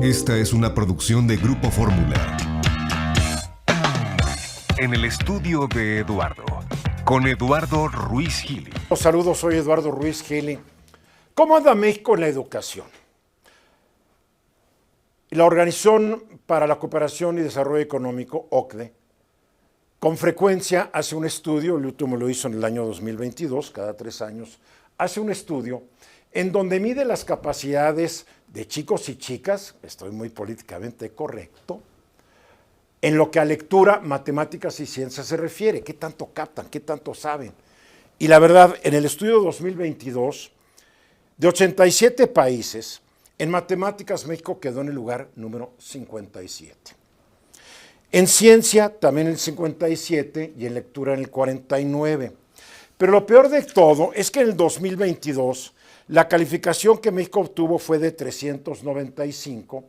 Esta es una producción de Grupo Fórmula. En el estudio de Eduardo, con Eduardo Ruiz Gili. Saludos, soy Eduardo Ruiz Gili. ¿Cómo anda México en la educación? La Organización para la Cooperación y Desarrollo Económico, OCDE, con frecuencia hace un estudio, el último lo hizo en el año 2022, cada 3 años, hace un estudio en donde mide las capacidades de chicos y chicas, estoy muy políticamente correcto, en lo que a lectura, matemáticas y ciencias se refiere, qué tanto captan, qué tanto saben. Y la verdad, en el estudio 2022, de 87 países, en matemáticas México quedó en el lugar número 57. En ciencia también el 57 y en lectura en el 49. Pero lo peor de todo es que en el 2022 la calificación que México obtuvo fue de 395.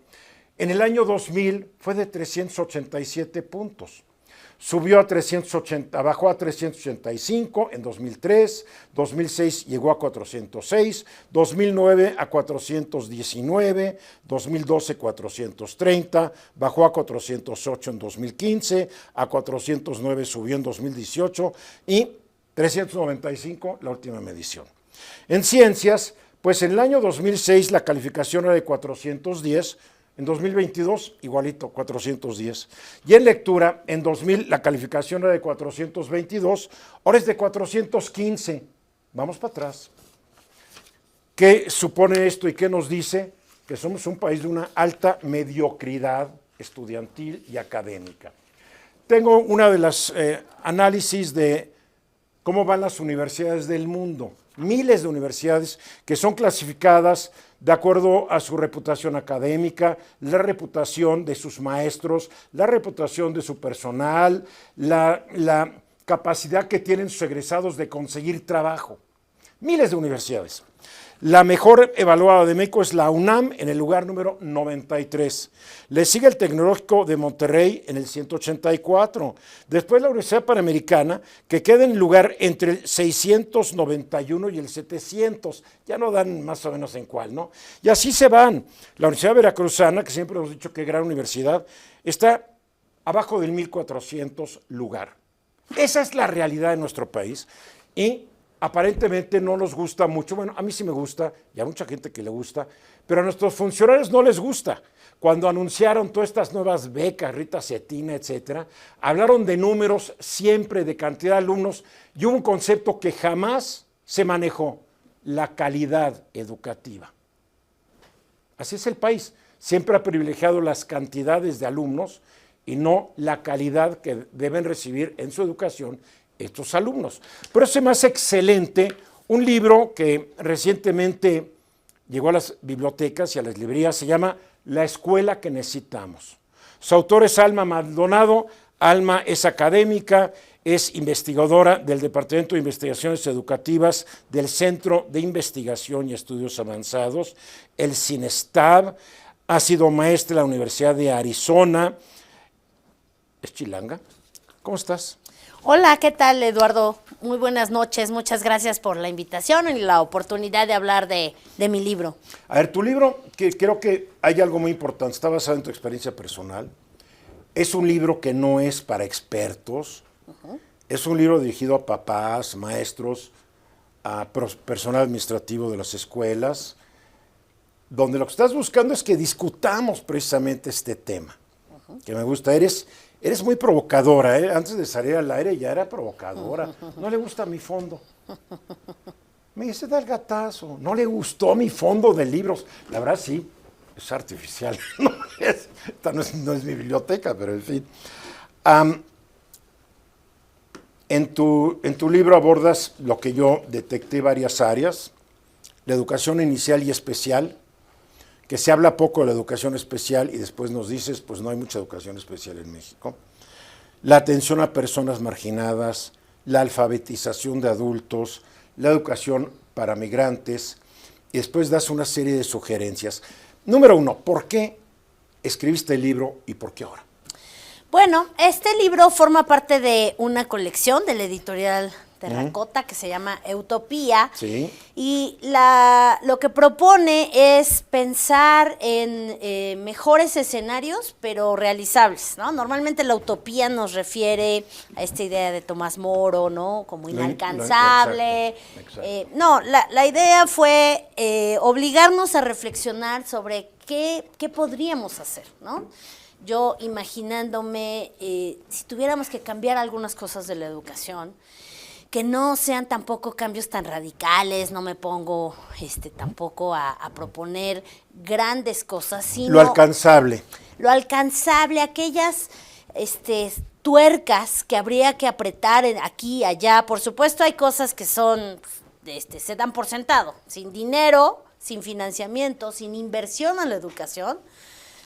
En el año 2000 fue de 387 puntos. Subió a 380, bajó a 385 en 2003, 2006 llegó a 406, 2009 a 419, 2012 430, bajó a 408 en 2015, a 409 subió en 2018 y 395 la última medición. En ciencias, pues en el año 2006 la calificación era de 410, en 2022, igualito, 410. Y en lectura, en 2000, la calificación era de 422, ahora es de 415. Vamos para atrás. ¿Qué supone esto y qué nos dice? Que somos un país de una alta mediocridad estudiantil y académica. Tengo una de las análisis de cómo van las universidades del mundo. Miles de universidades que son clasificadas de acuerdo a su reputación académica, la reputación de sus maestros, la reputación de su personal, la capacidad que tienen sus egresados de conseguir trabajo. Miles de universidades. La mejor evaluada de México es la UNAM en el lugar número 93. Le sigue el Tecnológico de Monterrey en el 184. Después la Universidad Panamericana, que queda en el lugar entre el 691 y el 700. Ya no dan más o menos en cuál, ¿no? Y así se van. La Universidad Veracruzana, que siempre hemos dicho que es gran universidad, está abajo del 1400 lugar. Esa es la realidad de nuestro país y aparentemente no nos gusta mucho. Bueno, a mí sí me gusta, y a mucha gente que le gusta, pero a nuestros funcionarios no les gusta. Cuando anunciaron todas estas nuevas becas, Rita Cetina, etcétera, hablaron de números siempre, de cantidad de alumnos, y hubo un concepto que jamás se manejó: la calidad educativa. Así es el país, siempre ha privilegiado las cantidades de alumnos y no la calidad que deben recibir en su educación estos alumnos. Por eso se me hace excelente un libro que recientemente llegó a las bibliotecas y a las librerías, se llama La escuela que necesitamos. Su autor es Alma Maldonado. Alma es académica, es investigadora del Departamento de Investigaciones Educativas del Centro de Investigación y Estudios Avanzados, el CINESTAB, ha sido maestra en la Universidad de Arizona. ¿Es chilanga? ¿Cómo estás? Hola, ¿qué tal, Eduardo? Muy buenas noches, muchas gracias por la invitación y la oportunidad de hablar de mi libro. A ver, tu libro, que creo que hay algo muy importante, está basado en tu experiencia personal. Es un libro que no es para expertos, es un libro dirigido a papás, maestros, a personal administrativo de las escuelas, donde lo que estás buscando es que discutamos precisamente este tema, que me gusta. Eres muy provocadora, ¿eh? Antes de salir al aire ya era provocadora. No le gusta mi fondo. Me dice, da el gatazo. No le gustó mi fondo de libros. La verdad sí, es artificial. Esta no es mi biblioteca, pero en fin. En tu libro abordas lo que yo detecté, varias áreas: la educación inicial y especial, que se habla poco de la educación especial y después nos dices, pues no hay mucha educación especial en México. La atención a personas marginadas, la alfabetización de adultos, la educación para migrantes, y después das una serie de sugerencias. Número 1, ¿por qué escribiste el libro y por qué ahora? Bueno, este libro forma parte de una colección de la editorial terracota que se llama Utopía. Sí. Y lo que propone es pensar en mejores escenarios, pero realizables, ¿no? Normalmente la utopía nos refiere a esta idea de Tomás Moro, ¿no? Como inalcanzable. Exacto. No, la idea fue obligarnos a reflexionar sobre qué podríamos hacer, ¿no? Yo imaginándome, si tuviéramos que cambiar algunas cosas de la educación, que no sean tampoco cambios tan radicales, no me pongo tampoco a proponer grandes cosas, sino Lo alcanzable. Lo alcanzable, aquellas tuercas que habría que apretar aquí y allá. Por supuesto hay cosas que son, se dan por sentado, sin dinero, sin financiamiento, sin inversión en la educación,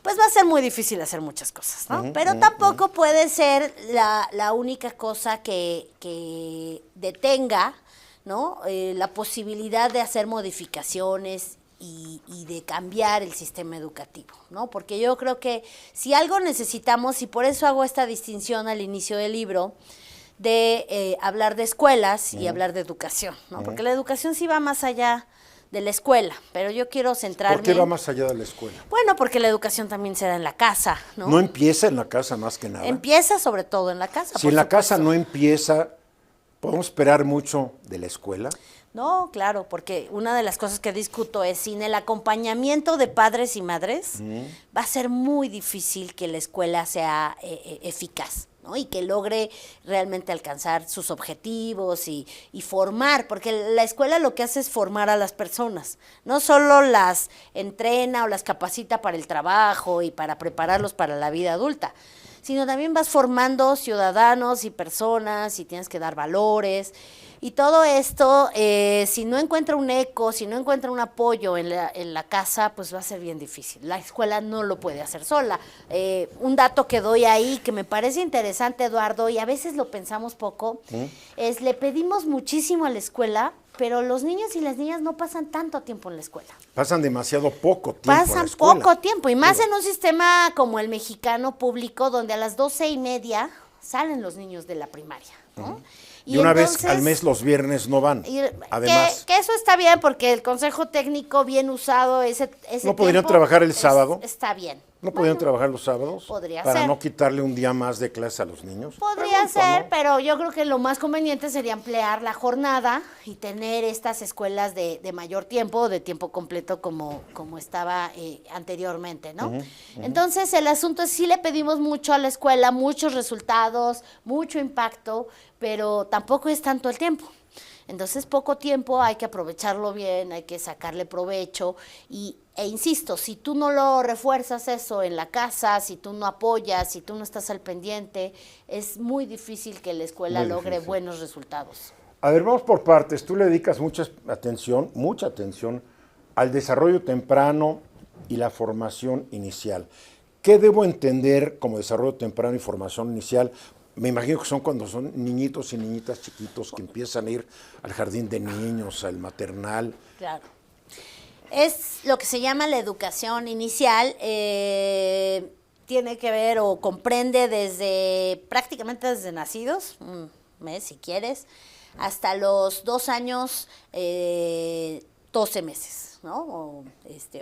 pues va a ser muy difícil hacer muchas cosas, ¿no? Pero tampoco puede ser la única cosa que detenga, ¿no? La posibilidad de hacer modificaciones y de cambiar el sistema educativo, ¿no? Porque yo creo que si algo necesitamos, y por eso hago esta distinción al inicio del libro, de hablar de escuelas y hablar de educación, ¿no? Porque la educación sí va más allá de la escuela, pero yo quiero centrarme... ¿Por qué va más allá de la escuela? Bueno, porque la educación también se da en la casa, ¿no? No empieza en la casa más que nada. Empieza sobre todo en la casa. Si en la casa no empieza, ¿podemos esperar mucho de la escuela? No, claro, porque una de las cosas que discuto es sin el acompañamiento de padres y madres, va a ser muy difícil que la escuela sea eficaz, ¿no? Y que logre realmente alcanzar sus objetivos y formar, porque la escuela lo que hace es formar a las personas, no solo las entrena o las capacita para el trabajo y para prepararlos para la vida adulta, sino también vas formando ciudadanos y personas y tienes que dar valores. Y todo esto, si no encuentra un eco, si no encuentra un apoyo en la casa, pues va a ser bien difícil. La escuela no lo puede hacer sola. Un dato que doy ahí, que me parece interesante, Eduardo, y a veces lo pensamos poco, es le pedimos muchísimo a la escuela, pero los niños y las niñas no pasan tanto tiempo en la escuela. Pasan demasiado poco tiempo en la Pasan escuela. poco tiempo, y más en un sistema como el mexicano público, donde a las 12:30 salen los niños de la primaria, ¿no? Y una vez al mes los viernes no van, además. Que eso está bien, porque el consejo técnico bien usado, ese ¿No podrían trabajar el sábado? Está bien. ¿No podrían trabajar los sábados? Podría para ser. no quitarle un día más de clase a los niños. Podría ser, pero yo creo que lo más conveniente sería ampliar la jornada y tener estas escuelas de mayor tiempo, de tiempo completo como estaba anteriormente, ¿no? Entonces el asunto es sí le pedimos mucho a la escuela, muchos resultados, mucho impacto, pero tampoco es tanto el tiempo. Entonces, poco tiempo, hay que aprovecharlo bien, hay que sacarle provecho e insisto, si tú no lo refuerzas eso en la casa, si tú no apoyas, si tú no estás al pendiente, es muy difícil que la escuela logre buenos resultados. A ver, vamos por partes. Tú le dedicas mucha atención al desarrollo temprano y la formación inicial. ¿Qué debo entender como desarrollo temprano y formación inicial? Me imagino que son cuando son niñitos y niñitas chiquitos que empiezan a ir al jardín de niños, al maternal. Claro. Es lo que se llama la educación inicial. Tiene que ver o comprende prácticamente desde nacidos, un mes si quieres, hasta los 2 años, 12 meses. ¿No? O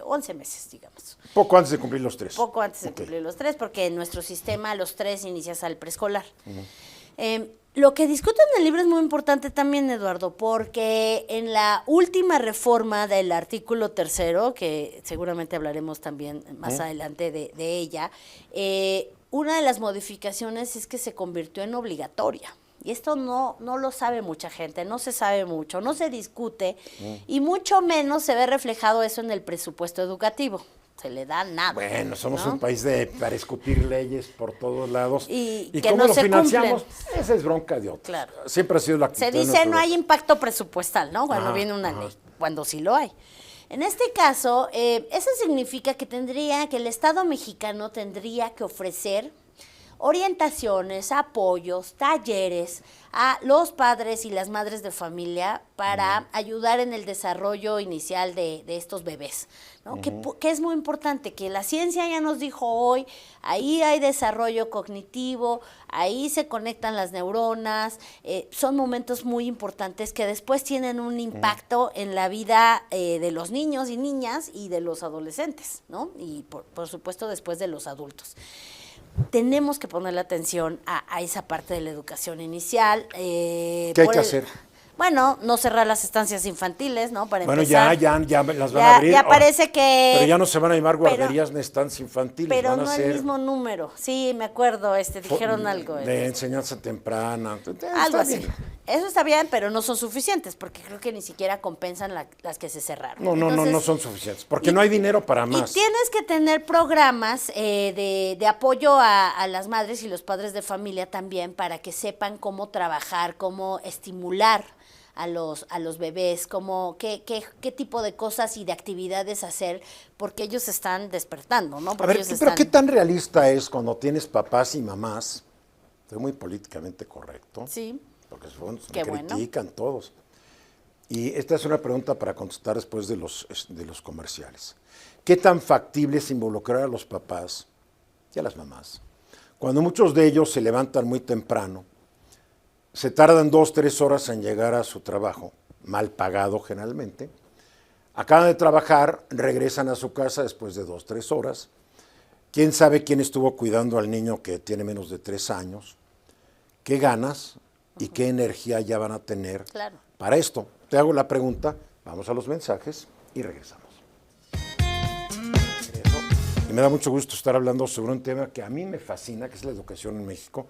11 meses, digamos. Poco antes de cumplir los 3. Poco antes de cumplir los 3, porque en nuestro sistema a los 3 inicias al preescolar. Lo que discuto en el libro es muy importante también, Eduardo, porque en la última reforma del artículo 3, que seguramente hablaremos también más adelante de ella, una de las modificaciones es que se convirtió en obligatoria. Y esto no lo sabe mucha gente, no se sabe mucho, no se discute y mucho menos se ve reflejado eso en el presupuesto educativo. Se le da nada. Bueno, somos ¿no? un país para discutir leyes por todos lados. Y que cómo no lo se financiamos, cumplen. Esa es bronca de otros. Claro. Siempre ha sido la actitud Se de dice nuestro- no hay impacto presupuestal, ¿no? Cuando viene una ley, cuando sí lo hay. En este caso, eso significa que el Estado mexicano tendría que ofrecer orientaciones, apoyos, talleres a los padres y las madres de familia para ayudar en el desarrollo inicial de estos bebés, ¿no? Que es muy importante, que la ciencia ya nos dijo hoy, ahí hay desarrollo cognitivo, ahí se conectan las neuronas, son momentos muy importantes que después tienen un impacto en la vida de los niños y niñas y de los adolescentes, ¿no? Y por supuesto después de los adultos. Tenemos que ponerle atención a esa parte de la educación inicial. ¿Qué hay que hacer? Bueno, no cerrar las estancias infantiles, ¿no? Para Bueno, empezar. ya las van a abrir. Ya parece que... Pero ya no se van a llamar guarderías ni estancias infantiles. Pero van a no ser el mismo número. Sí, me acuerdo, dijeron algo. De enseñanza temprana. Algo Está así. bien. Eso está bien, pero no son suficientes, porque creo que ni siquiera compensan las que se cerraron. No son suficientes, porque no hay dinero para más. Y tienes que tener programas de apoyo a las madres y los padres de familia también para que sepan cómo trabajar, cómo estimular a los bebés, qué tipo de cosas y de actividades hacer, porque ellos están despertando, ¿no? Porque Pero ¿qué tan realista es cuando tienes papás y mamás? Estoy muy políticamente correcto. Sí. Porque me Qué critican todos. Y esta es una pregunta para contestar después de los comerciales. ¿Qué tan factible es involucrar a los papás y a las mamás? Cuando muchos de ellos se levantan muy temprano, se tardan 2-3 horas en llegar a su trabajo, mal pagado generalmente, acaban de trabajar, regresan a su casa después de 2-3 horas, quién sabe quién estuvo cuidando al niño que tiene menos de 3 años, qué ganas y qué energía ya van a tener para esto. Te hago la pregunta, vamos a los mensajes y regresamos. Y me da mucho gusto estar hablando sobre un tema que a mí me fascina, que es la educación en México.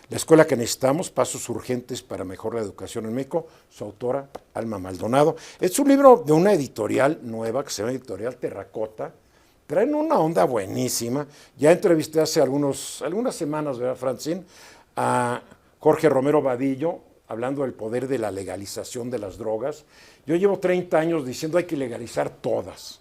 La escuela que necesitamos, pasos urgentes para mejorar la educación en México. Su autora, Alma Maldonado. Es un libro de una editorial nueva que se llama Editorial Terracota. Traen una onda buenísima. Ya entrevisté hace algunas semanas, ¿verdad, Francine? A Jorge Romero Vadillo, hablando del poder de la legalización de las drogas. Yo llevo 30 años diciendo hay que legalizar todas.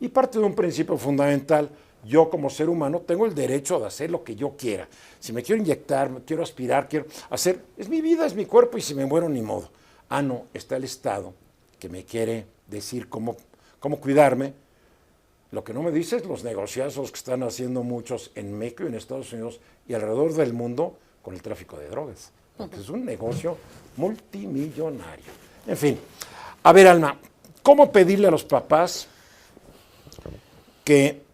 Y parte de un principio fundamental. Yo como ser humano tengo el derecho de hacer lo que yo quiera. Si me quiero inyectar, me quiero aspirar, quiero hacer, es mi vida, es mi cuerpo y si me muero ni modo. Ah, no, está el Estado que me quiere decir cómo cuidarme. Lo que no me dice es los negociazos que están haciendo muchos en México y en Estados Unidos y alrededor del mundo con el tráfico de drogas. Porque es un negocio multimillonario. En fin, a ver, Alma, ¿cómo pedirle a los papás que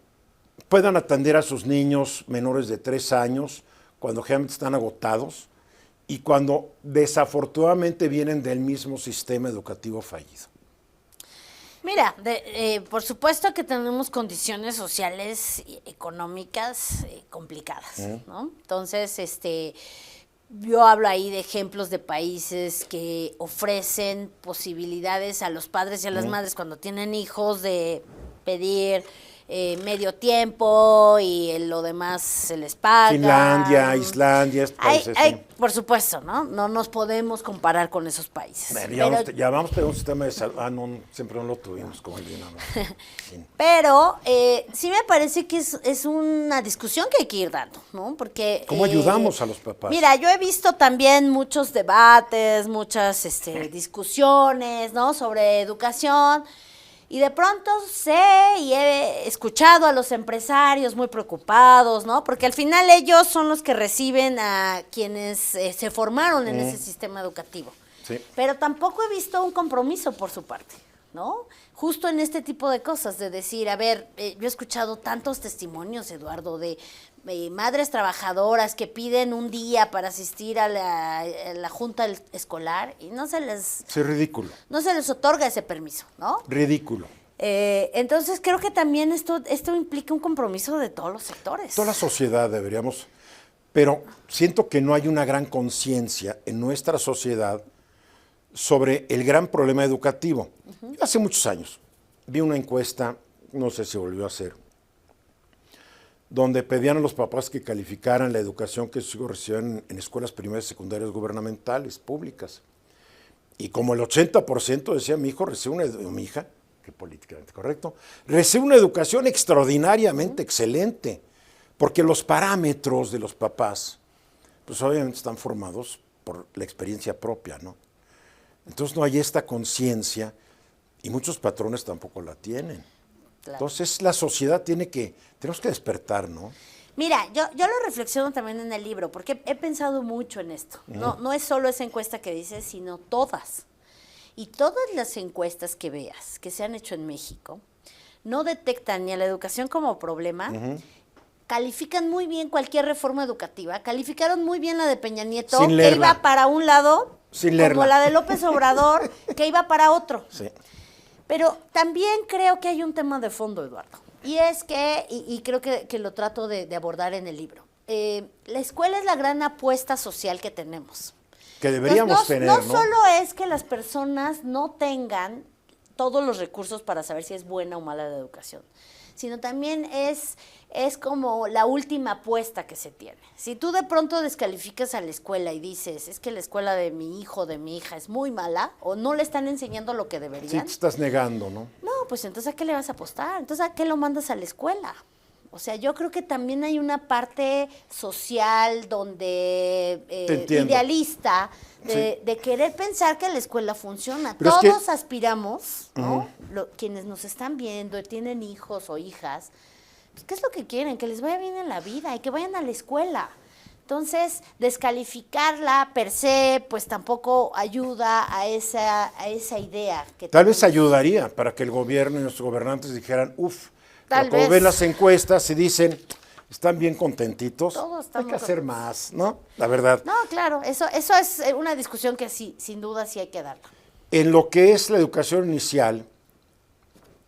puedan atender a sus niños menores de 3 años cuando generalmente están agotados y cuando desafortunadamente vienen del mismo sistema educativo fallido? Mira, por supuesto que tenemos condiciones sociales y económicas complicadas, ¿no? Entonces, yo hablo ahí de ejemplos de países que ofrecen posibilidades a los padres y a las madres cuando tienen hijos de pedir medio tiempo y lo demás se les paga. Finlandia, Islandia, países. Por supuesto, ¿no? No nos podemos comparar con esos países. Ya vamos a tener un sistema de salud. Ah, no, siempre no lo tuvimos como el bien. Pero sí me parece que es una discusión que hay que ir dando, ¿no? Porque ¿cómo ayudamos a los papás? Mira, yo he visto también muchos debates, muchas discusiones, ¿no? Sobre educación. Y de pronto he escuchado a los empresarios muy preocupados, ¿no? Porque al final ellos son los que reciben a quienes se formaron en ese sistema educativo. Sí. Pero tampoco he visto un compromiso por su parte, ¿no? Justo en este tipo de cosas, de decir, a ver, yo he escuchado tantos testimonios, Eduardo, de madres trabajadoras que piden un día para asistir a la junta escolar y no se les... Es ridículo. No se les otorga ese permiso, ¿no? Ridículo. Entonces creo que también esto implica un compromiso de todos los sectores. Toda la sociedad deberíamos, pero siento que no hay una gran conciencia en nuestra sociedad sobre el gran problema educativo. Hace muchos años vi una encuesta, no sé si volvió a hacer, donde pedían a los papás que calificaran la educación que sus hijos recibían en escuelas primarias y secundarias gubernamentales, públicas. Y como el 80% decía, mi hijo recibe mi hija, que políticamente correcto, recibe una educación extraordinariamente excelente. Porque los parámetros de los papás, pues obviamente están formados por la experiencia propia, ¿no? Entonces no hay esta conciencia y muchos patrones tampoco la tienen. Claro. Entonces la sociedad tenemos que despertar, ¿no? Mira, yo lo reflexiono también en el libro, porque he pensado mucho en esto. No es solo esa encuesta que dices, sino todas. Y todas las encuestas que veas, que se han hecho en México, no detectan ni a la educación como problema, califican muy bien cualquier reforma educativa, calificaron muy bien la de Peña Nieto, Sin que leerla. iba para un lado, Sin como leerla. la de López Obrador, que iba para otro. Sí. Pero también creo que hay un tema de fondo, Eduardo. Y es que, y creo que lo trato de abordar en el libro, la escuela es la gran apuesta social que tenemos. Que deberíamos Entonces, tener, no ¿no? solo es que las personas no tengan todos los recursos para saber si es buena o mala la educación, sino también es como la última apuesta que se tiene. Si tú de pronto descalificas a la escuela y dices, es que la escuela de mi hijo o de mi hija es muy mala, o no le están enseñando lo que Sí, deberían, te estás negando, ¿no? no, pues entonces ¿a qué le vas a apostar? Entonces ¿a qué lo mandas a la escuela? O sea, yo creo que también hay una parte social donde Te entiendo. idealista Sí. de querer pensar que la escuela funciona. Pero es que- Todos aspiramos, ¿no? Quienes nos están viendo, tienen hijos o hijas, pues, ¿qué es lo que quieren? Que les vaya bien en la vida y que vayan a la escuela. Entonces, descalificarla per se, pues tampoco ayuda a esa idea que Tal vez tenemos. ayudaría para que el gobierno y nuestros gobernantes dijeran, Tal pero como vez. ven las encuestas y dicen, están bien contentitos, Todos hay estamos que hacer contentos. más, ¿no? La verdad. No, claro, eso es una discusión que sí, sin duda sí hay que darla. En lo que es la educación inicial,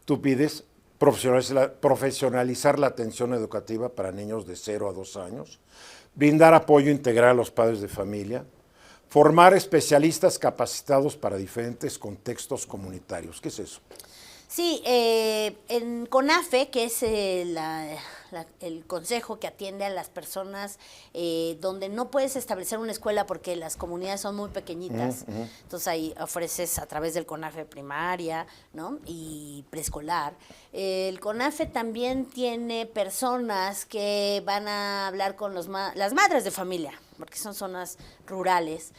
tú pides profesionalizar la atención educativa para niños de 0 a 2 años, brindar apoyo integral a los padres de familia, formar especialistas capacitados para diferentes contextos comunitarios. ¿Qué es eso? Sí, en CONAFE, que es el consejo que atiende a las personas donde no puedes establecer una escuela porque las comunidades son muy pequeñitas, entonces ahí ofreces a través del CONAFE primaria, ¿no? Y preescolar. El CONAFE también tiene personas que van a hablar con las madres de familia, porque son zonas rurales,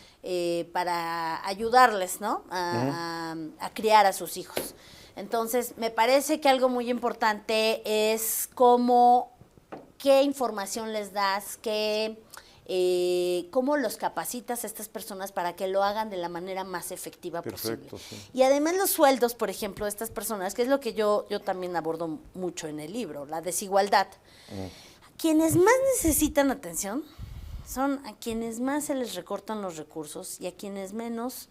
para ayudarles, ¿no? A criar a sus hijos. Entonces, me parece que algo muy importante es qué información les das, cómo los capacitas a estas personas para que lo hagan de la manera más efectiva Perfecto, posible. sí. Y además los sueldos, por ejemplo, de estas personas, que es lo que yo también abordo mucho en el libro, la desigualdad. Quienes más necesitan atención son a quienes más se les recortan los recursos y a quienes menos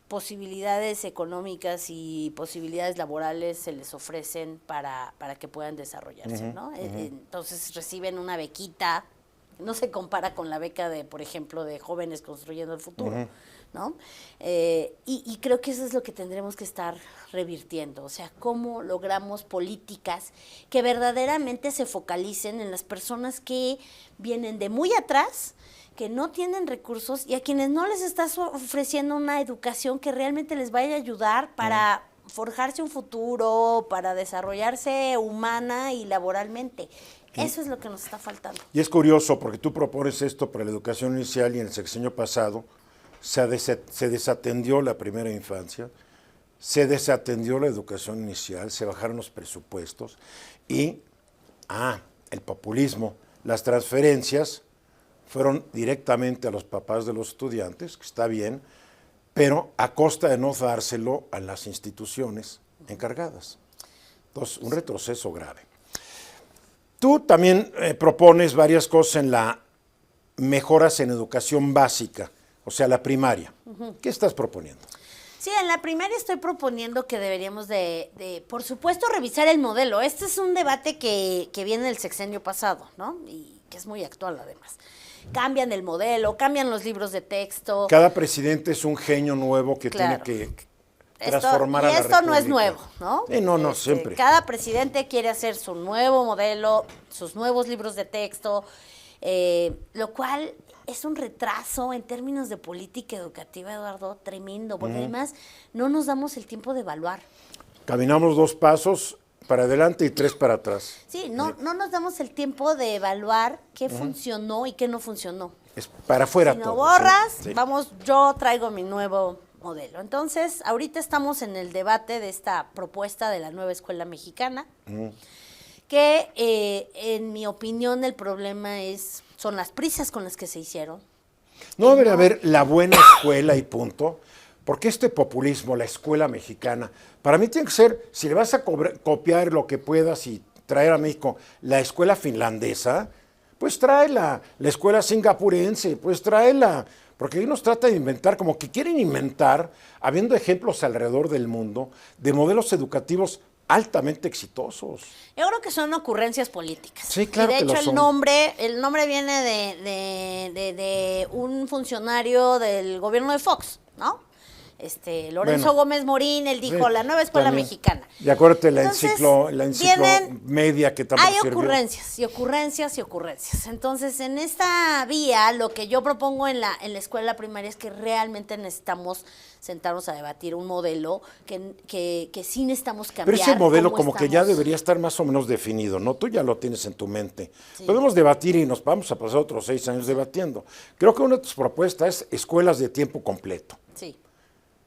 posibilidades económicas y posibilidades laborales se les ofrecen para que puedan desarrollarse, ¿no? Entonces reciben una bequita, no se compara con la beca de, por ejemplo, de Jóvenes Construyendo el Futuro, ¿no? Y creo que eso es lo que tendremos que estar revirtiendo, o sea, cómo logramos políticas que verdaderamente se focalicen en las personas que vienen de muy atrás, que no tienen recursos y a quienes no les estás ofreciendo una educación que realmente les vaya a ayudar para forjarse un futuro, para desarrollarse humana y laboralmente. Eso es lo que nos está faltando. Y es curioso porque tú propones esto para la educación inicial y en el sexenio pasado se desatendió la primera infancia, se desatendió la educación inicial, se bajaron los presupuestos y, el populismo, las transferencias fueron directamente a los papás de los estudiantes, que está bien, pero a costa de no dárselo a las instituciones encargadas. Entonces, un retroceso grave. Tú también propones varias cosas en la mejoras en educación básica, o sea, la primaria. ¿Qué estás proponiendo? Sí, en la primaria estoy proponiendo que deberíamos por supuesto, revisar el modelo. Este es un debate que viene del sexenio pasado, ¿no? Y que es muy actual, además. Cambian el modelo, cambian los libros de texto. Cada presidente es un genio nuevo que Claro. tiene que transformar a la esto no es República. nuevo, ¿no? Sí, no, siempre. Cada presidente quiere hacer su nuevo modelo, sus nuevos libros de texto, lo cual es un retraso en términos de política educativa, Eduardo, tremendo, porque además no nos damos el tiempo de evaluar. Caminamos 2 pasos, para adelante y 3 para atrás. Sí, no nos damos el tiempo de evaluar qué funcionó y qué no funcionó. Es para afuera Si no todo. borras, Sí. vamos, yo traigo mi nuevo modelo. Entonces, ahorita estamos en el debate de esta propuesta de la nueva escuela mexicana, que en mi opinión el problema son las prisas con las que se hicieron. No debería haber la buena escuela y punto, porque este populismo, la escuela mexicana, para mí tiene que ser, si le vas a copiar lo que puedas y traer a México la escuela finlandesa, pues tráela, la escuela singapurense, pues tráela, porque ahí nos trata de inventar, como que quieren inventar, habiendo ejemplos alrededor del mundo, de modelos educativos altamente exitosos. Yo creo que son ocurrencias políticas. Sí, claro y de que lo hecho son. el nombre viene de un funcionario del gobierno de Fox, ¿no? Lorenzo Bueno, Gómez Morín, él dijo, sí, la nueva escuela también. mexicana. Y acuérdate la Entonces, enciclomedia que tampoco hay sirvió. ocurrencias. Entonces, en esta vía, lo que yo propongo en la escuela primaria es que realmente necesitamos sentarnos a debatir un modelo que sí necesitamos cambiar. Pero ese modelo cómo como que ya estamos. debería estar más o menos definido, ¿no? Tú ya lo tienes en tu mente. Sí. Podemos debatir y nos vamos a pasar otros 6 años debatiendo. Creo que una de tus propuestas es escuelas de tiempo completo. Sí.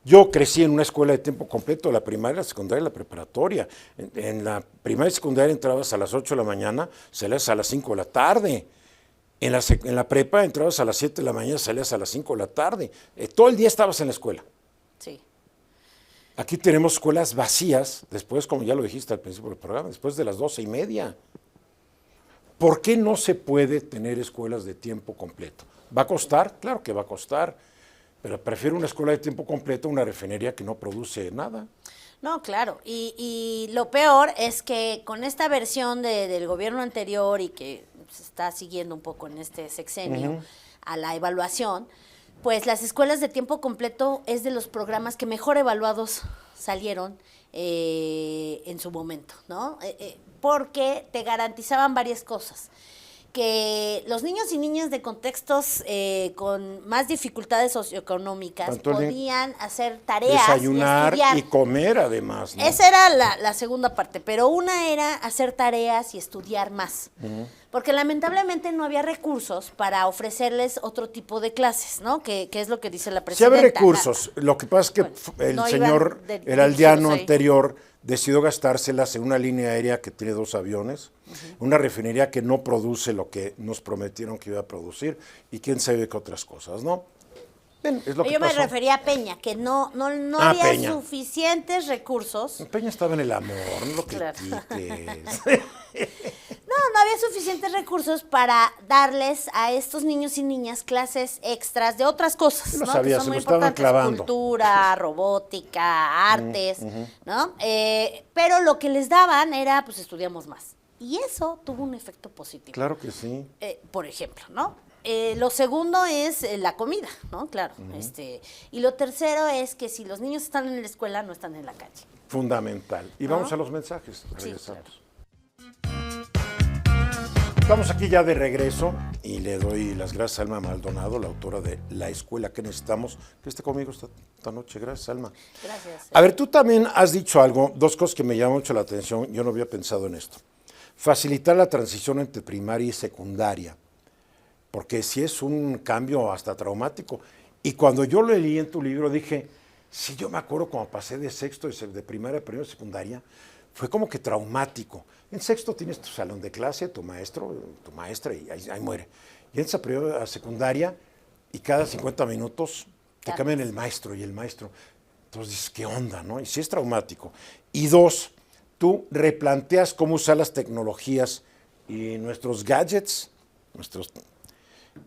Yo crecí en una escuela de tiempo completo, la primaria, la secundaria y la preparatoria. En la primaria y secundaria entrabas a las 8 de la mañana, salías a las 5 de la tarde. En la prepa entrabas a las 7 de la mañana, salías a las 5 de la tarde. Todo el día estabas en la escuela. Sí. Aquí tenemos escuelas vacías, después, como ya lo dijiste al principio del programa, después de las 12:30. ¿Por qué no se puede tener escuelas de tiempo completo? ¿Va a costar? Claro que va a costar, pero prefiero una escuela de tiempo completo a una refinería que no produce nada. No, claro. Y lo peor es que con esta versión del gobierno anterior y que se está siguiendo un poco en este sexenio a la evaluación, pues las escuelas de tiempo completo es de los programas que mejor evaluados salieron en su momento, ¿no? Porque te garantizaban varias cosas. Que los niños y niñas de contextos con más dificultades socioeconómicas Tanto podían hacer tareas Desayunar y estudiar. y comer además, ¿no? Esa era la segunda parte, pero una era hacer tareas y estudiar más. Porque lamentablemente no había recursos para ofrecerles otro tipo de clases, ¿no? Que es lo que dice la Sí presidenta. había recursos, lo que pasa es que Bueno, el no señor iban de heraldiano recursos ahí. anterior decidió gastárselas en una línea aérea que tiene 2 aviones, una refinería que no produce lo que nos prometieron que iba a producir y quién sabe qué otras cosas, ¿no? Bien, es lo que Yo me pasó. refería a Peña, que no Ah, había Peña. suficientes recursos. Peña estaba en el amor, no lo Claro. critiques. No había suficientes recursos para darles a estos niños y niñas clases extras de otras cosas, Lo ¿no? sabía, que se son muy lo estaban importantes, clavando. cultura, robótica, artes, ¿no? Pero lo que les daban era, pues estudiamos más. Y eso tuvo un efecto positivo. Claro que sí. Por ejemplo, ¿no? Lo segundo es la comida, ¿no? Claro. Y lo tercero es que si los niños están en la escuela, no están en la calle. Fundamental. Y ¿No? vamos a los mensajes. Sí, Regresamos. Estamos aquí ya de regreso y le doy las gracias a Alma Maldonado, la autora de La Escuela que Necesitamos, que esté conmigo esta noche. Gracias, Alma. Gracias. A ver, tú también has dicho algo, 2 cosas que me llaman mucho la atención, yo no había pensado en esto. Facilitar la transición entre primaria y secundaria, porque si es un cambio hasta traumático. Y cuando yo lo leí en tu libro dije, sí, yo me acuerdo cuando pasé de sexto, de primaria a primera y secundaria, fue como que traumático. En sexto tienes tu salón de clase, tu maestro, tu maestra, y ahí muere. Y entras a secundaria y cada 50 minutos te cambian el maestro y el maestro. Entonces dices, ¿qué onda, no? Y sí es traumático. Y 2, tú replanteas cómo usar las tecnologías y nuestros gadgets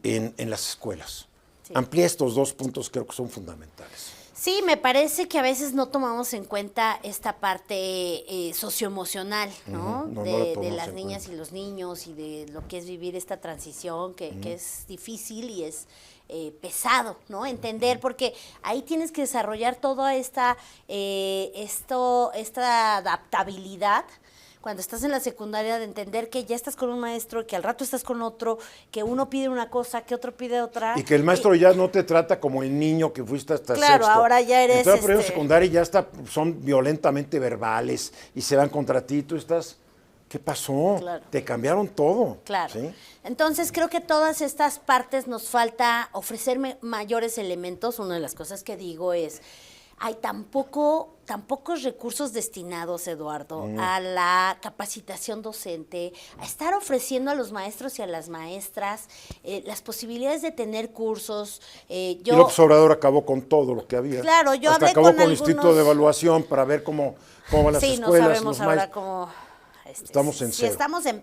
en las escuelas. Sí. Amplía estos 2 puntos, creo que son fundamentales. Sí, me parece que a veces no tomamos en cuenta esta parte socioemocional, ¿no? No la de tomamos las en niñas cuenta. y los niños y de lo que es vivir esta transición, que es difícil y es pesado, ¿no? Entender, porque ahí tienes que desarrollar toda esta adaptabilidad. cuando estás en la secundaria, de entender que ya estás con un maestro, que al rato estás con otro, que uno pide una cosa, que otro pide otra. Y que el maestro ya no te trata como el niño que fuiste hasta Claro, sexto. ahora ya eres, Entonces, primero secundaria ya son violentamente verbales y se van contra ti. Tú estás, ¿qué pasó? Claro. Te cambiaron todo. Claro. ¿Sí? Entonces creo que todas estas partes nos falta ofrecer mayores elementos. Una de las cosas que digo es, hay tan pocos recursos destinados, Eduardo, a la capacitación docente, a estar ofreciendo a los maestros y a las maestras las posibilidades de tener cursos. Y López Obrador acabó con todo lo que había. Claro, yo hasta hablé acabó con el Instituto de Evaluación para ver cómo van las sí, escuelas. no sabemos los ahora maestros. cómo. Estamos en cero.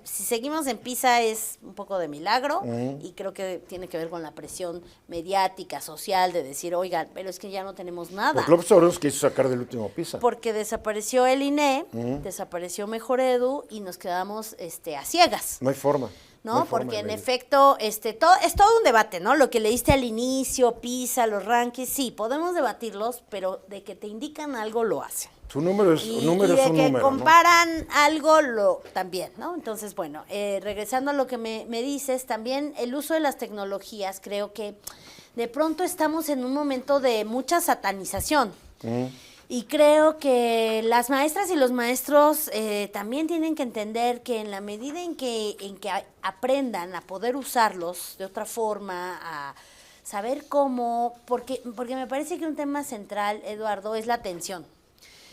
Si seguimos en PISA es un poco de milagro y creo que tiene que ver con la presión mediática, social, de decir, oigan, pero es que ya no tenemos nada. Porque López Obrador nos quiso sacar del último PISA. Porque desapareció el INE, desapareció Mejor Edu y nos quedamos a ciegas. No hay forma. ¿No? No hay forma Porque en de ello. efecto, es todo un debate, ¿no? Lo que leíste al inicio, PISA, los rankings, sí, podemos debatirlos, pero de que te indican algo lo hacen. Su número es Y un número. de Es un que número, comparan algo también, ¿no? Entonces, bueno, regresando a lo que me dices, también el uso de las tecnologías, creo que de pronto estamos en un momento de mucha satanización. Y creo que las maestras y los maestros también tienen que entender que en la medida en que aprendan a poder usarlos de otra forma, a saber cómo, porque me parece que un tema central, Eduardo, es la atención.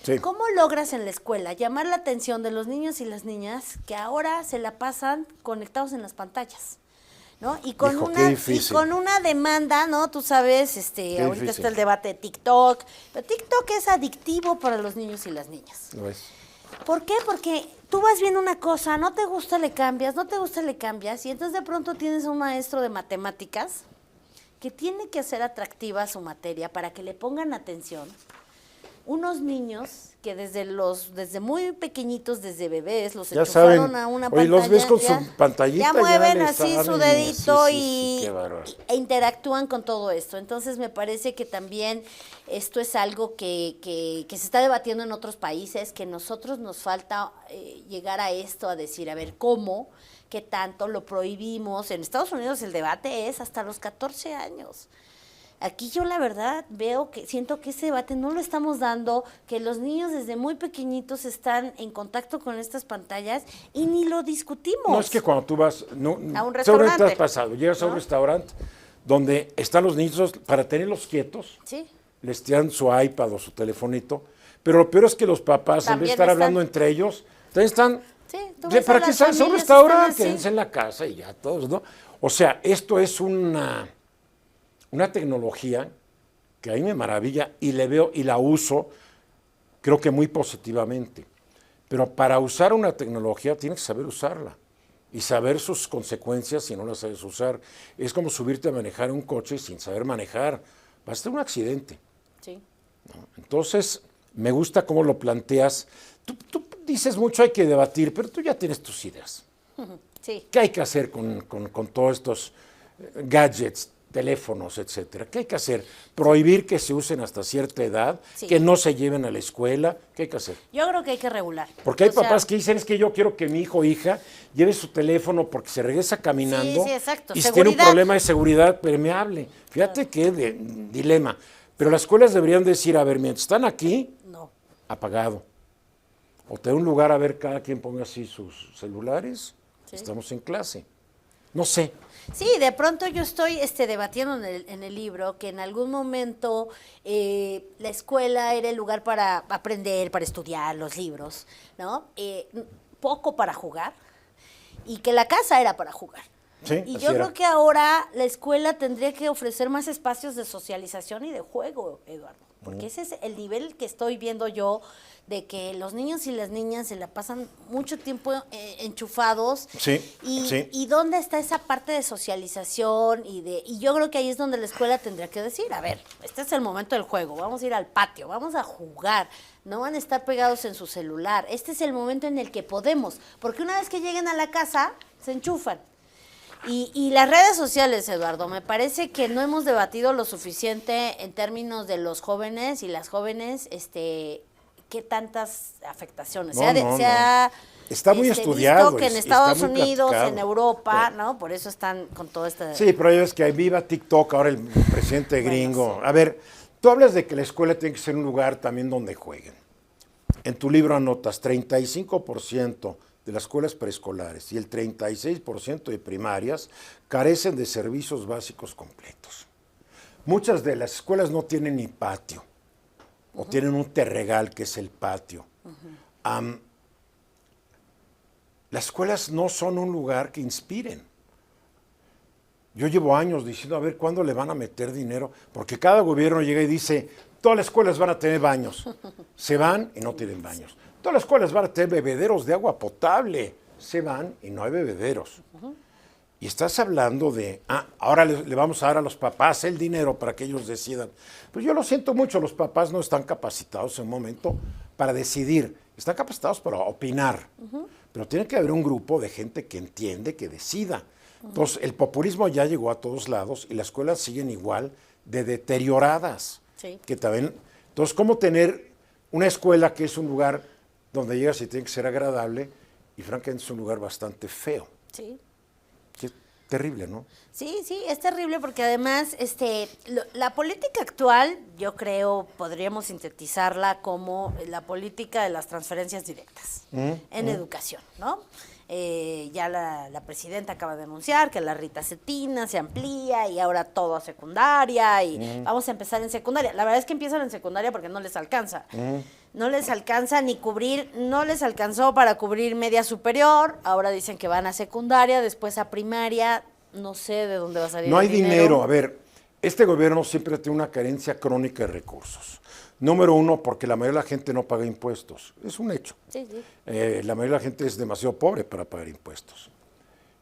Sí. ¿Cómo logras en la escuela llamar la atención de los niños y las niñas que ahora se la pasan conectados en las pantallas? ¿No? Y con Hijo, qué difícil. una demanda, ¿no? Tú sabes, ahorita difícil. está el debate de TikTok, pero TikTok es adictivo para los niños y las niñas. Lo es. ¿Por qué? Porque tú vas viendo una cosa, no te gusta, le cambias, no te gusta, le cambias, y entonces de pronto tienes un maestro de matemáticas que tiene que hacer atractiva su materia para que le pongan atención. Unos niños que desde muy pequeñitos, desde bebés, los Ya enchufaron saben. a una Oye, pantalla. los ves con su pantallita. Ya mueven le así su saben, dedito sí, qué bárbaro. e interactúan con todo esto. Entonces me parece que también esto es algo que se está debatiendo en otros países, que nosotros nos falta llegar a esto, a decir, a ver, ¿cómo? ¿Qué tanto lo prohibimos? En Estados Unidos el debate es hasta los 14 años. Aquí yo la verdad siento que ese debate no lo estamos dando, que los niños desde muy pequeñitos están en contacto con estas pantallas y ni lo discutimos. No, es que cuando tú vas A un seguramente restaurante. has pasado, llegas a un restaurante donde están los niños para tenerlos quietos, Sí. les tiran su iPad o su telefonito, pero lo peor es que los papás, en vez de También estar están. hablando entre ellos, también están. Sí, tú ves ¿Para a qué las sales a un familias restaurante? están así. Quédense en la casa y ya todos, ¿no? O sea, esto es una tecnología que a mí me maravilla y le veo y la uso, creo que muy positivamente. Pero para usar una tecnología tienes que saber usarla y saber sus consecuencias si no la sabes usar. Es como subirte a manejar un coche sin saber manejar. Va a ser un accidente. Sí. Entonces, me gusta cómo lo planteas. Tú dices mucho, hay que debatir, pero tú ya tienes tus ideas. Sí. ¿Qué hay que hacer con todos estos gadgets, teléfonos, etcétera? ¿Qué hay que hacer? ¿Prohibir que se usen hasta cierta edad? Sí. ¿Que no se lleven a la escuela? ¿Qué hay que hacer? Yo creo que hay que regular. Porque hay O sea, papás que dicen, es que yo quiero que mi hijo o hija lleve su teléfono porque se regresa caminando Sí, exacto. y si tiene un Seguridad. problema de seguridad permeable. Fíjate qué dilema. Pero las escuelas deberían decir, a ver, mientras están aquí, no. apagado. O tener un lugar a ver cada quien ponga así sus celulares. Sí. Estamos en clase. No sé. Sí, de pronto yo estoy debatiendo en el libro que en algún momento la escuela era el lugar para aprender, para estudiar los libros, ¿no? Poco para jugar y que la casa era para jugar. Sí, Y así yo era. creo que ahora la escuela tendría que ofrecer más espacios de socialización y de juego, Eduardo, porque ese es el nivel que estoy viendo yo de que los niños y las niñas se la pasan mucho tiempo enchufados. Sí, y, sí. ¿Y dónde está esa parte de socialización? Y yo creo que ahí es donde la escuela tendría que decir, a ver, este es el momento del juego, vamos a ir al patio, vamos a jugar, no van a estar pegados en su celular. Este es el momento en el que podemos, porque una vez que lleguen a la casa, se enchufan. Y las redes sociales, Eduardo, me parece que no hemos debatido lo suficiente en términos de los jóvenes y las jóvenes, qué tantas afectaciones. No, no, se ha Está muy estudiado. Visto que en y Estados está muy Unidos, platicado. en Europa, ¿no? Por eso están con todo este... Sí, pero ya ves que ahí viva TikTok, ahora el presidente gringo. sí. A ver, tú hablas de que la escuela tiene que ser un lugar también donde jueguen. En tu libro anotas 35% de las escuelas preescolares y el 36% de primarias carecen de servicios básicos completos. Muchas de las escuelas no tienen ni patio, o tienen un terregal, que es el patio. Las escuelas no son un lugar que inspiren. Yo llevo años diciendo, a ver, ¿cuándo le van a meter dinero? Porque cada gobierno llega y dice, todas las escuelas van a tener baños. Se van y no tienen baños. Todas las escuelas van a tener bebederos de agua potable. Se van y no hay bebederos. Y estás hablando de, ahora le vamos a dar a los papás el dinero para que ellos decidan. Pues yo lo siento mucho, los papás no están capacitados en un momento para decidir. Están capacitados para opinar. Pero tiene que haber un grupo de gente que entiende, que decida. Entonces, el populismo ya llegó a todos lados y las escuelas siguen igual de deterioradas. Sí. Que también, entonces, ¿cómo tener una escuela que es un lugar donde llegas y tiene que ser agradable y francamente es un lugar bastante feo? Sí. Qué terrible, ¿no? Sí, sí, es terrible porque además la política actual, yo creo, podríamos sintetizarla como la política de las transferencias directas en educación, ¿no? Ya la presidenta acaba de anunciar que la Rita Cetina se amplía y ahora todo a secundaria y vamos a empezar en secundaria. La verdad es que empiezan en secundaria porque no les alcanza. No les alcanza ni cubrir, no les alcanzó para cubrir media superior, ahora dicen que van a secundaria, después a primaria, no sé de dónde va a salir No hay el dinero. A ver, este gobierno siempre tiene una carencia crónica de recursos. Número uno, porque la mayoría de la gente no paga impuestos. Es un hecho. Sí, sí. La mayoría de la gente es demasiado pobre para pagar impuestos.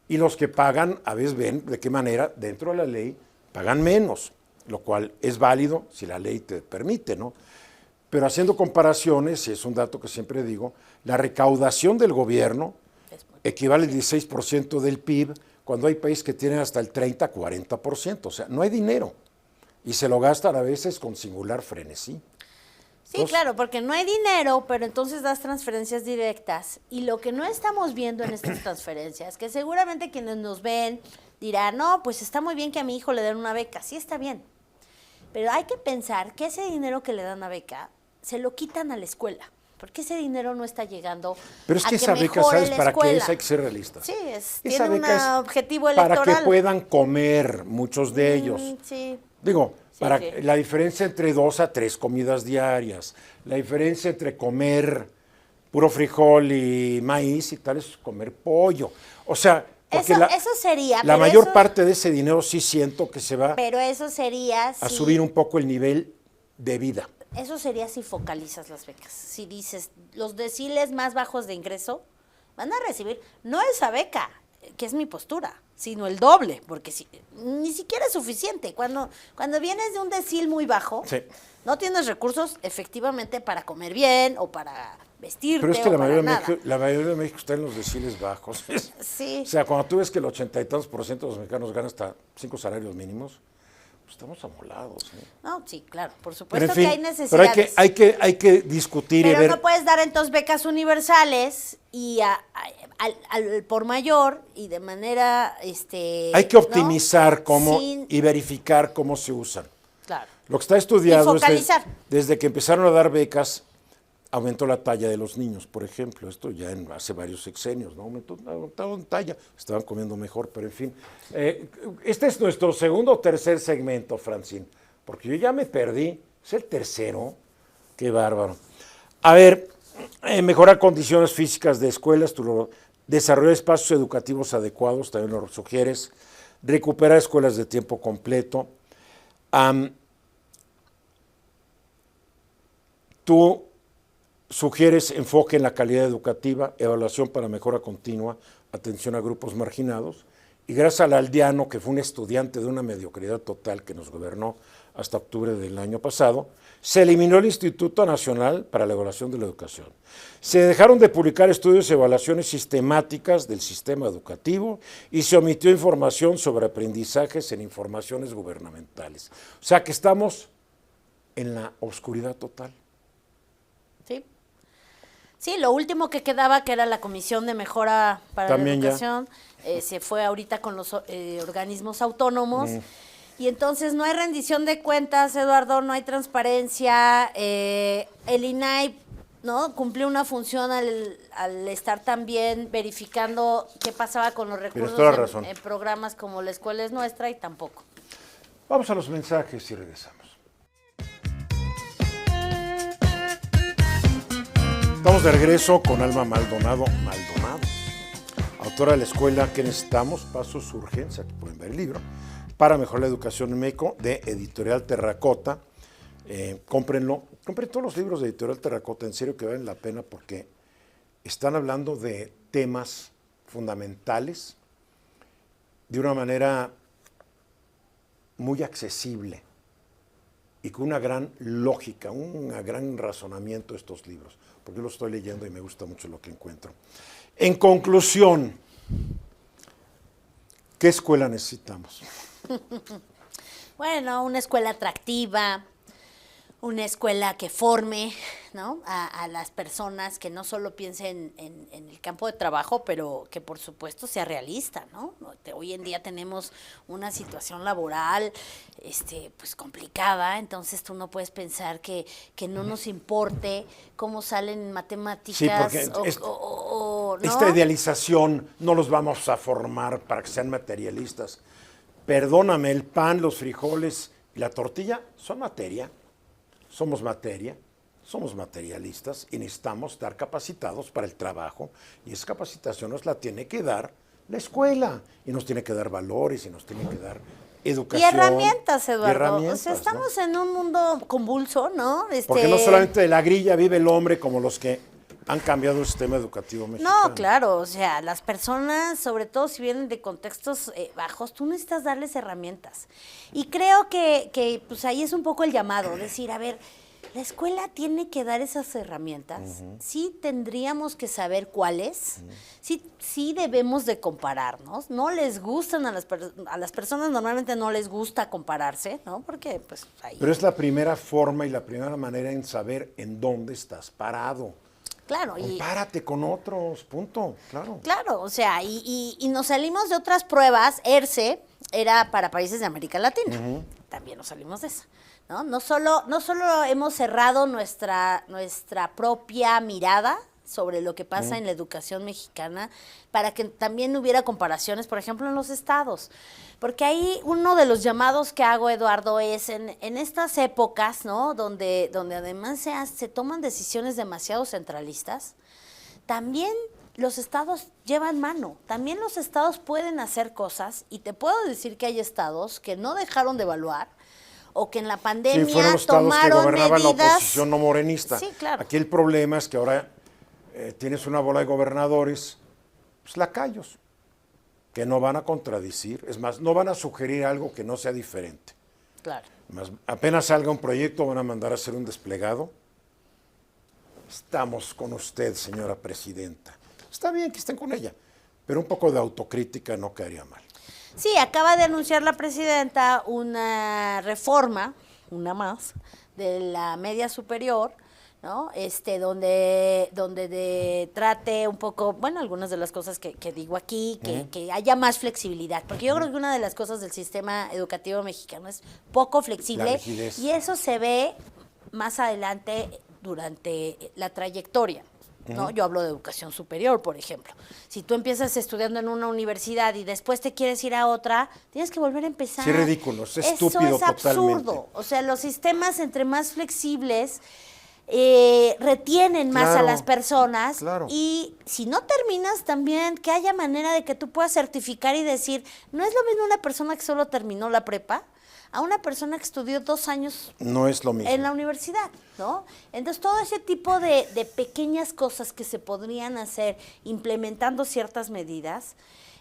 Y los que pagan, a veces ven de qué manera, dentro de la ley, pagan menos, lo cual es válido si la ley te permite, ¿no? Pero haciendo comparaciones, y es un dato que siempre digo, la recaudación del gobierno equivale al 16% del PIB, cuando hay países que tienen hasta el 30, 40%. O sea, no hay dinero. Y se lo gastan a veces con singular frenesí. Sí, Entonces, claro, porque no hay dinero, pero entonces das transferencias directas. Y lo que no estamos viendo en estas transferencias, que seguramente quienes nos ven dirán, no, pues está muy bien que a mi hijo le den una beca. Sí, está bien. Pero hay que pensar que ese dinero que le dan a beca se lo quitan a la escuela. Porque ese dinero no está llegando pero es a que esa beca, mejore ¿sabes la para qué escuela. es? Hay que ser realistas. Sí, Esa tiene un beca es objetivo electoral. para que puedan comer muchos de ellos. Sí. Digo, Sí, para sí. la diferencia entre 2 a 3 comidas diarias, la diferencia entre comer puro frijol y maíz y tal es comer pollo. O sea, porque Eso sería. la pero mayor eso- parte de ese dinero sí siento que se va Pero eso sería a si, subir un poco el nivel de vida. eso sería si focalizas las becas. Si dices, los deciles más bajos de ingreso van a recibir, no esa beca, que es mi postura, sino el doble, porque ni siquiera es suficiente. Cuando vienes de un decil muy bajo, Sí. no tienes recursos efectivamente para comer bien o para vestirte Pero es que o la para mayoría, nada. la mayoría de México está en los deciles bajos. Sí. O sea, cuando tú ves que el 80 y tantos % de los mexicanos ganan hasta 5 salarios mínimos, pues estamos amolados. No, sí, claro, por Pero supuesto en fin, que hay pero necesidades. hay que discutir y Pero ver. no puedes dar entonces becas universales y al por mayor y de manera Hay que optimizar cómo Sin- y verificar cómo se usan. Claro. Lo que está estudiado Y es focalizar. desde que empezaron a dar becas, aumentó la talla de los niños, por ejemplo. Esto ya hace varios sexenios, ¿no? Aumentaron talla, estaban comiendo mejor, pero en fin. Este es nuestro segundo o tercer segmento, Francine, porque yo ya me perdí. Es el tercero. Qué bárbaro. A ver, mejorar condiciones físicas de escuelas, desarrollar espacios educativos adecuados, también lo sugieres, recuperar escuelas de tiempo completo. Tú sugieres enfoque en la calidad educativa, evaluación para mejora continua, atención a grupos marginados, y gracias al aldeano, que fue un estudiante de una mediocridad total que nos gobernó hasta octubre del año pasado, se eliminó el Instituto Nacional para la Evaluación de la Educación. Se dejaron de publicar estudios y evaluaciones sistemáticas del sistema educativo y se omitió información sobre aprendizajes en informaciones gubernamentales. O sea que estamos en la oscuridad total. Sí. Sí, lo último que quedaba, que era la Comisión de Mejora para También la ya. Educación, se fue ahorita con los organismos autónomos. Y entonces no hay rendición de cuentas, Eduardo, no hay transparencia. El INAI, ¿no?, cumplió una función al estar también verificando qué pasaba con los Tienes toda la recursos razón. en programas como La Escuela es Nuestra, y tampoco. Vamos a los mensajes y regresamos. Estamos de regreso con Alma Maldonado, autora de La Escuela que Necesitamos, Pasos, Urgencia, que pueden ver el libro, para mejorar la educación en México, de Editorial Terracota. Cómprenlo, compren todos los libros de Editorial Terracota, en serio que valen la pena, porque están hablando de temas fundamentales de una manera muy accesible y con una gran lógica, un gran razonamiento estos libros, porque yo los estoy leyendo y me gusta mucho lo que encuentro. En conclusión, ¿qué escuela necesitamos? Bueno, una escuela atractiva, una escuela que forme, ¿no?, a las personas, que no solo piensen en el campo de trabajo, pero que por supuesto sea realista, ¿no? Hoy en día tenemos una situación laboral pues complicada, entonces tú no puedes pensar que no nos importe cómo salen matemáticas. Sí, porque ¿no? esta idealización, no los vamos a formar para que sean materialistas. Perdóname, el pan, los frijoles y la tortilla son materia. Somos materia, somos materialistas y necesitamos estar capacitados para el trabajo, y esa capacitación nos la tiene que dar la escuela, y nos tiene que dar valores, y nos tiene que dar educación. Y herramientas, Eduardo. Y herramientas, o sea, estamos ¿no? en un mundo convulso, ¿no? Porque no solamente de la grilla vive el hombre, como los que han cambiado el sistema educativo mexicano. No, claro, o sea, las personas, sobre todo si vienen de contextos bajos, tú necesitas darles herramientas. Y creo que pues ahí es un poco el llamado, decir, a ver, la escuela tiene que dar esas herramientas. Sí tendríamos que saber cuáles. Sí debemos de compararnos. No les gustan a las personas, normalmente no les gusta compararse, ¿no? Porque pues ahí. Pero es la primera forma y la primera manera en saber en dónde estás parado. Claro, Compárate con otros, punto, claro. Claro, o sea, y nos salimos de otras pruebas. ERCE era para países de América Latina. También nos salimos de esa, ¿no? No solo hemos cerrado nuestra propia mirada sobre lo que pasa en la educación mexicana, para que también hubiera comparaciones, por ejemplo, en los estados. Porque ahí uno de los llamados que hago, Eduardo, es en estas épocas, ¿no?, donde además se toman decisiones demasiado centralistas, también los estados llevan mano, también los estados pueden hacer cosas, y te puedo decir que hay estados que no dejaron de evaluar, o que en la pandemia Sí, fueron los estados que tomaron gobernaba la medidas. oposición no morenista. Sí, claro. Aquí el problema es que ahora tienes una bola de gobernadores, pues lacayos, que no van a contradecir, es más, no van a sugerir algo que no sea diferente. Claro. Más, apenas salga un proyecto, van a mandar a hacer un desplegado. Estamos con usted, señora presidenta. Está bien que estén con ella, pero un poco de autocrítica no caería mal. Sí, acaba de anunciar la presidenta una reforma, una más, de la media superior, ¿no? Donde trate un poco, bueno, algunas de las cosas que digo aquí, que haya más flexibilidad, porque yo creo que una de las cosas del sistema educativo mexicano es poco flexible, rigidez. y eso se ve más adelante durante la trayectoria, ¿no? Yo hablo de educación superior, por ejemplo. Si tú empiezas estudiando en una universidad y después te quieres ir a otra, tienes que volver a empezar. Sí, ridículo, es estúpido Eso es absurdo. totalmente. O sea, los sistemas entre más flexibles retienen más a Claro, las personas, claro. y si no terminas también, que haya manera de que tú puedas certificar y decir, no es lo mismo una persona que solo terminó la prepa a una persona que estudió 2 años No es lo mismo. en la universidad, ¿no? Entonces, todo ese tipo de pequeñas cosas que se podrían hacer implementando ciertas medidas,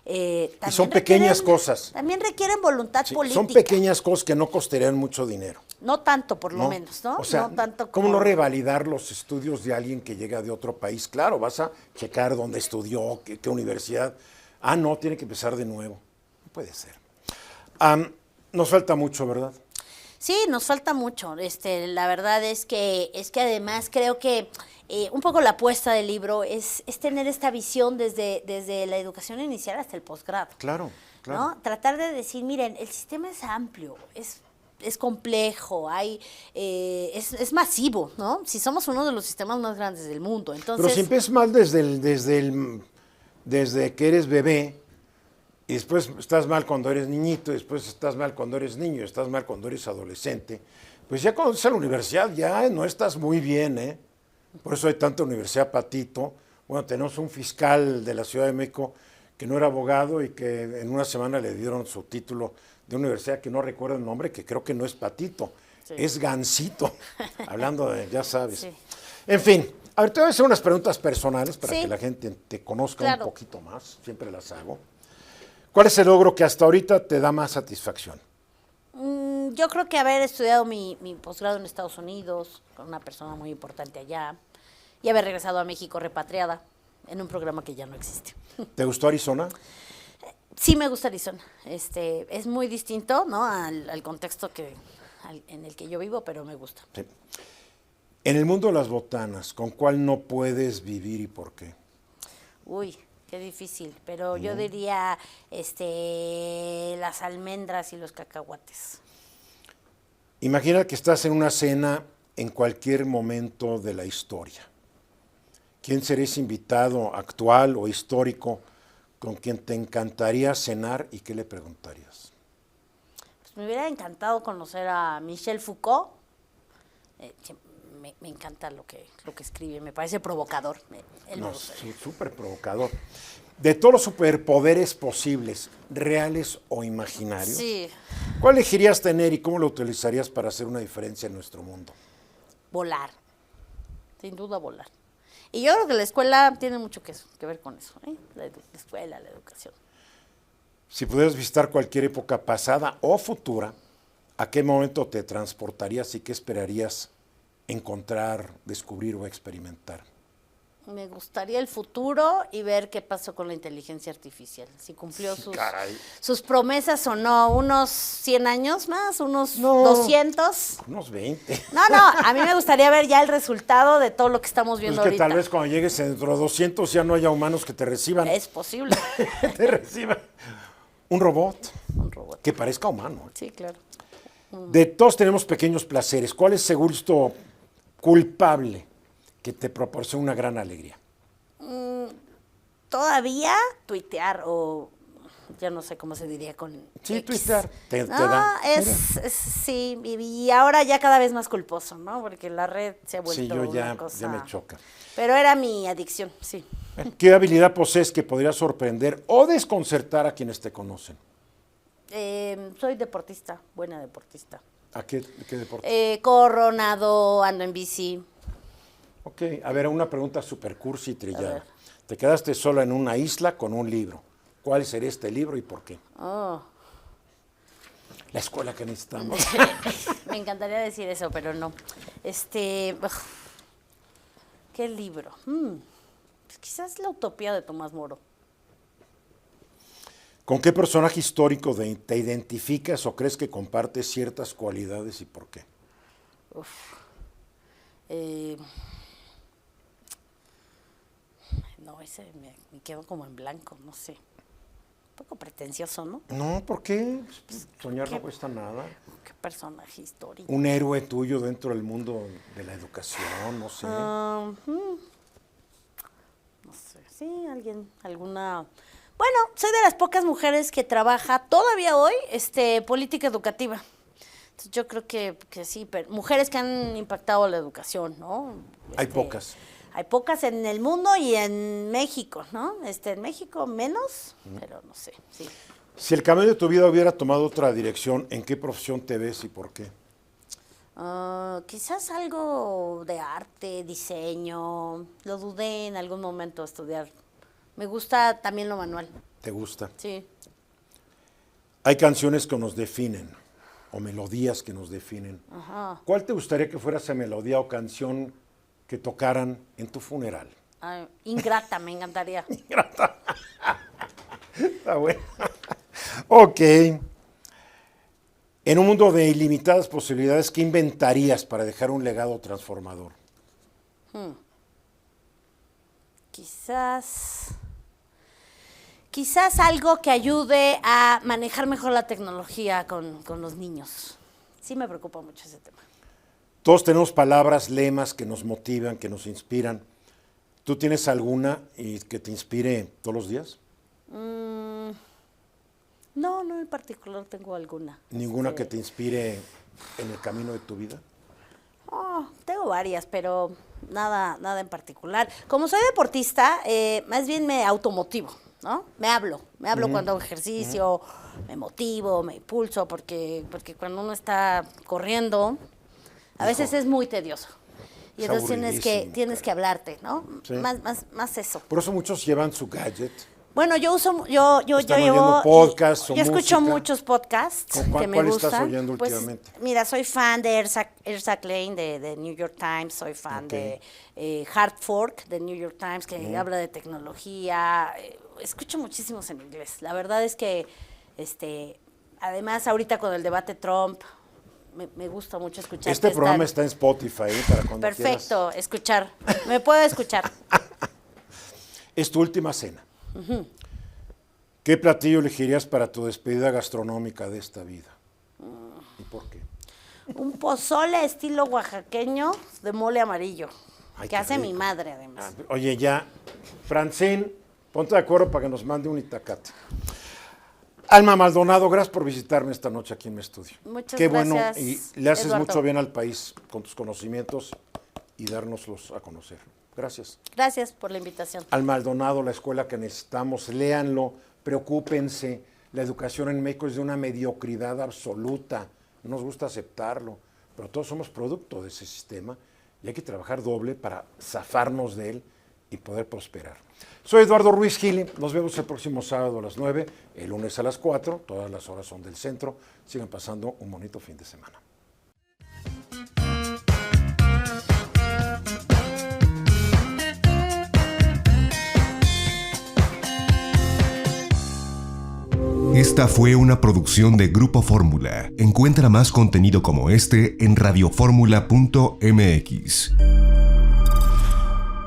también son pequeñas cosas. También requieren voluntad Sí, política. son pequeñas cosas que no costarían mucho dinero. No tanto, por lo ¿No? menos, ¿no? O sea, no tanto ¿cómo como no revalidar los estudios de alguien que llega de otro país? Claro, vas a checar dónde estudió, qué universidad. Ah, no, tiene que empezar de nuevo. No puede ser. Nos falta mucho, ¿verdad? Sí, nos falta mucho. La verdad es que además creo que un poco la apuesta del libro es tener esta visión desde la educación inicial hasta el posgrado. Claro, claro. ¿No? Tratar de decir, miren, el sistema es amplio, es complejo, es masivo, ¿no? Si somos uno de los sistemas más grandes del mundo, entonces... Pero si empiezas mal desde que eres bebé, y después estás mal cuando eres niñito, y después estás mal cuando eres niño, estás mal cuando eres adolescente, pues ya cuando estás a la universidad ya no estás muy bien, ¿eh? Por eso hay tanta universidad patito. Bueno, tenemos un fiscal de la Ciudad de México que no era abogado y que en una semana le dieron su título de universidad que no recuerdo el nombre, que creo que no es patito, sí, es gansito, hablando de, ya sabes. Sí. En fin, a ver, te voy a hacer unas preguntas personales para que la gente te conozca un poquito más, siempre las hago. ¿Cuál es el logro que hasta ahorita te da más satisfacción? Yo creo que haber estudiado mi posgrado en Estados Unidos, con una persona muy importante allá, y haber regresado a México repatriada en un programa que ya no existe. ¿Te gustó Arizona? Sí, me gusta Arizona. Es muy distinto, ¿no?, al contexto en el que yo vivo, pero me gusta. Sí. En el mundo de las botanas, ¿con cuál no puedes vivir y por qué? Uy, qué difícil, pero yo diría las almendras y los cacahuates. Imagina que estás en una cena en cualquier momento de la historia. ¿Quién serías invitado, actual o histórico, con quien te encantaría cenar y qué le preguntarías? Pues me hubiera encantado conocer a Michel Foucault. Me encanta lo que escribe, me parece provocador. Súper provocador. De todos los superpoderes posibles, reales o imaginarios, sí, ¿cuál elegirías tener y cómo lo utilizarías para hacer una diferencia en nuestro mundo? Volar, sin duda volar. Y yo creo que la escuela tiene mucho que ver con eso, ¿eh? La escuela, la educación. Si pudieras visitar cualquier época pasada o futura, ¿a qué momento te transportarías y qué esperarías encontrar, descubrir o experimentar? Me gustaría el futuro y ver qué pasó con la inteligencia artificial, si cumplió sus promesas o no, unos 100 años más, unos 200. Unos 20. No, a mí me gustaría ver ya el resultado de todo lo que estamos viendo ahorita. Tal vez cuando llegues dentro de 200 ya no haya humanos que te reciban. Es posible. Te reciban. Un robot. Un robot. Que parezca humano. Sí, claro. De todos tenemos pequeños placeres. ¿Cuál es ese gusto culpable que te proporciona una gran alegría? Todavía tuitear o ya no sé cómo se diría con sí, X. tuitear. Te da. Sí, y ahora ya cada vez más culposo, ¿no? Porque la red se ha vuelto una cosa... ya me choca. Pero era mi adicción, sí. ¿Qué habilidad posees que podría sorprender o desconcertar a quienes te conocen? Soy deportista, buena deportista. ¿A qué deporte? Corro, nado, ando en bici. Ok, a ver, una pregunta super cursi y trillada. Te quedaste sola en una isla con un libro. ¿Cuál sería este libro y por qué? Oh. La escuela que necesitamos. Me encantaría decir eso, pero no. ¿Qué libro? Pues quizás La utopía de Tomás Moro. ¿Con qué personaje histórico te identificas o crees que compartes ciertas cualidades y por qué? No, ese me quedo como en blanco, no sé. Un poco pretencioso, ¿no? No, ¿por qué? Soñar no cuesta nada. ¿Qué personaje histórico? Un héroe tuyo dentro del mundo de la educación, no sé. No sé, sí, alguna... Bueno, soy de las pocas mujeres que trabaja todavía hoy política educativa. Entonces, yo creo que sí, pero mujeres que han impactado la educación, ¿no? Hay pocas. Hay pocas en el mundo y en México, ¿no? En México menos, pero no sé, sí. Si el camino de tu vida hubiera tomado otra dirección, ¿en qué profesión te ves y por qué? Quizás algo de arte, diseño. Lo dudé en algún momento estudiar. Me gusta también lo manual. ¿Te gusta? Sí. Hay canciones que nos definen, o melodías que nos definen. Ajá. ¿Cuál te gustaría que fuera esa melodía o canción que tocaran en tu funeral? Ingrata, me encantaría. Ingrata. Está bueno. Ok. En un mundo de ilimitadas posibilidades, ¿qué inventarías para dejar un legado transformador? Quizás algo que ayude a manejar mejor la tecnología con los niños. Sí me preocupa mucho ese tema. Todos tenemos palabras, lemas que nos motivan, que nos inspiran. ¿Tú tienes alguna y que te inspire todos los días? No en particular tengo alguna. ¿Ninguna que te inspire en el camino de tu vida? Tengo varias, pero nada en particular. Como soy deportista, más bien me automotivo, ¿no? Me hablo cuando hago ejercicio, me motivo, me impulso, porque cuando uno está corriendo, a veces es muy tedioso. Y Es entonces tienes que hablarte, ¿no? Sí. Más eso. Por eso muchos llevan su gadget. Bueno, yo Están llevo oyendo podcasts o yo escucho música. muchos podcasts que me ¿Cuál gustan. estás oyendo Pues, últimamente? mira, soy fan de Erza Klein de New York Times, soy fan de Hard Fork de New York Times, que habla de tecnología. Escucho muchísimos en inglés. La verdad es que, además, ahorita con el debate Trump, me gusta mucho escuchar. Este programa está en Spotify, para cuando Perfecto, quieras. escuchar. Me puedo escuchar. Es tu última cena. ¿Qué platillo elegirías para tu despedida gastronómica de esta vida? ¿Y por qué? Un pozole estilo oaxaqueño de mole amarillo, Ay, que qué hace mi rico. madre además. Oye, ya, Francine, ponte de acuerdo para que nos mande un itacate. Alma Maldonado, gracias por visitarme esta noche aquí en mi estudio. Muchas Qué bueno, gracias, y le haces Eduardo. mucho bien al país con tus conocimientos y dárnoslos a conocer. Gracias. Gracias por la invitación. Al Maldonado, la escuela que necesitamos, léanlo, preocúpense. La educación en México es de una mediocridad absoluta, no nos gusta aceptarlo, pero todos somos producto de ese sistema y hay que trabajar doble para zafarnos de él y poder prosperar. Soy Eduardo Ruiz Gili, nos vemos el próximo sábado a las 9, el lunes a las 4, todas las horas son del centro. Sigan pasando un bonito fin de semana. Esta fue una producción de Grupo Fórmula. Encuentra más contenido como este en radioformula.mx.